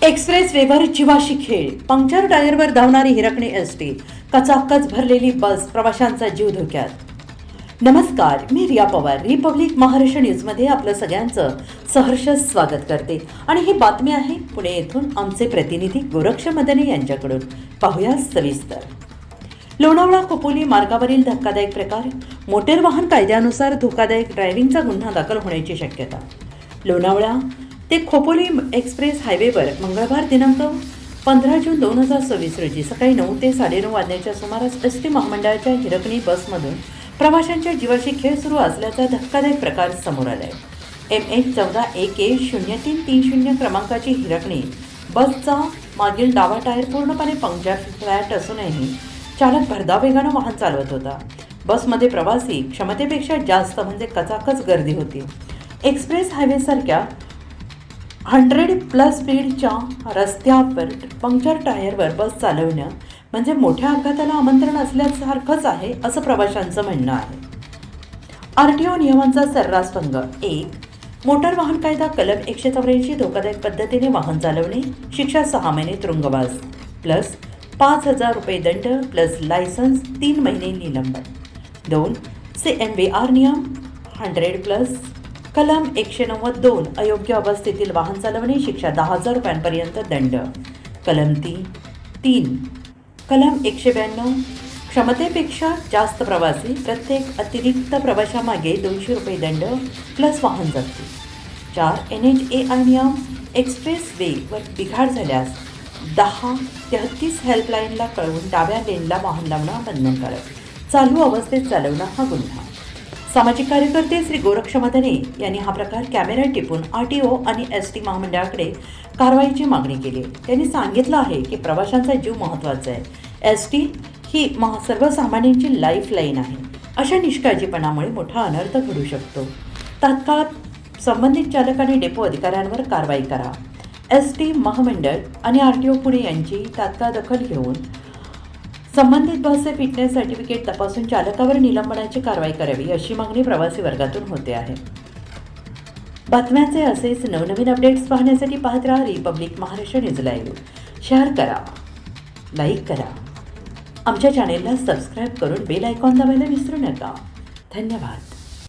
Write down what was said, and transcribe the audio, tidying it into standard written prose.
Express वेवर जीवाशी खेळ, पंक्चर टायरवर धावणारी हिरकणी एसटी, कचाकच भरलेली बस, प्रवाशांचा जीव धोक्यात. नमस्कार, मी रिया पवार, रिपब्लिक महाराष्ट्र न्यूजमध्ये आपलं सगळ्यांचं सहर्ष स्वागत करते. आणि ही बातमी आहे पुणे येथून आमचे प्रतिनिधी गोरक्ष मदने यांच्याकडून. पाहूया सविस्तर. लोणावळा खोपोली मार्गावरील धक्कादायक प्रकार, मोटर वाहन कायद्यानुसार धोकादायक ड्रायव्हिंगचा गुन्हा दाखल होण्याची शक्यता. लोणावळा ते खोपोली एक्सप्रेस हायवेवर मंगळवार दिनांक 15 जून 2024 रोजी सकाळी 9 ते 9:30 वाजण्याच्या सुमारास एस टी महामंडळाच्या हिरकणी बसमधून प्रवाशांच्या जीवाशी खेळ सुरू असल्याचा धक्कादायक प्रकार समोर आलाय. MH14AK0330 क्रमांकाची हिरकणी बसचा मागील डावा टायर पूर्णपणे पंक्चर फ्लॅट असूनही चालक भरधाव वेगानं वाहन चालवत होता. बसमध्ये प्रवासी क्षमतेपेक्षा जास्त म्हणजे कचाकच गर्दी होती. एक्सप्रेस हायवेसारख्या 100+ स्पीडच्या रस्त्यावर पंक्चर टायरवर बस चालवणं म्हणजे मोठ्या अपघाताला आमंत्रण असल्यासारखंच आहे, असं प्रवाशांचं म्हणणं आहे. RTO नियमांचा सर्रास भंग. 1. मोटार वाहन कायदा कलम 184 धोकादायक पद्धतीने वाहन चालवणे, शिक्षा 6 महिने तुरुंगवास प्लस 5,000 रुपये दंड प्लस लायसन्स 3 महिने निलंबन. 2. CMVR नियम 100+ कलम 192 अयोग्य अवस्थेतील वाहन चालवणे, शिक्षा 10,000 रुपयांपर्यंत दंड. कलम 3 कलम 192 क्षमतेपेक्षा जास्त प्रवासी, प्रत्येक अतिरिक्त प्रवाशामागे 200 रुपये दंड प्लस वाहन जप्ती. 4. NHAI नियम एक्सप्रेस वेवर बिघाड झाल्यास 1033 हेल्पलाईनला कळवून डाव्या लेनला वाहन लावणं बंधनकारक, चालू अवस्थेत चालवणं हा गुन्हा. सामाजिक कार्यकर्ते श्री गोरक्ष मदने यांनी हा प्रकार कॅमेऱ्यात टिपून RTO आणि ST महामंडळाकडे कारवाईची मागणी केली. त्यांनी सांगितलं आहे की प्रवाशांचा जीव महत्त्वाचा आहे. ST ही सर्वसामान्यांची लाईफलाईन आहे. अशा निष्काळजीपणामुळे मोठा अनर्थ घडू शकतो. तात्काळ संबंधित चालक आणि डेपो अधिकाऱ्यांवर कारवाई करा. ST महामंडळ आणि RTO पुणे यांची तात्काळ दखल घेऊन संबंधित बसचे फिटनेस सर्टिफिकेट तपासून चालकावर निलंबनाची कारवाई करावी, अशी मागणी प्रवासी वर्गातून होते आहे. बातम्यांचे असेच नवनवीन अपडेट्स पाहण्यासाठी पाहत राहा Republic Maharashtra news live. Share करा, लाईक करा, आमच्या चॅनेलला सबस्क्राईब करून बेल आयकॉन दाबायला विसरू नका. धन्यवाद.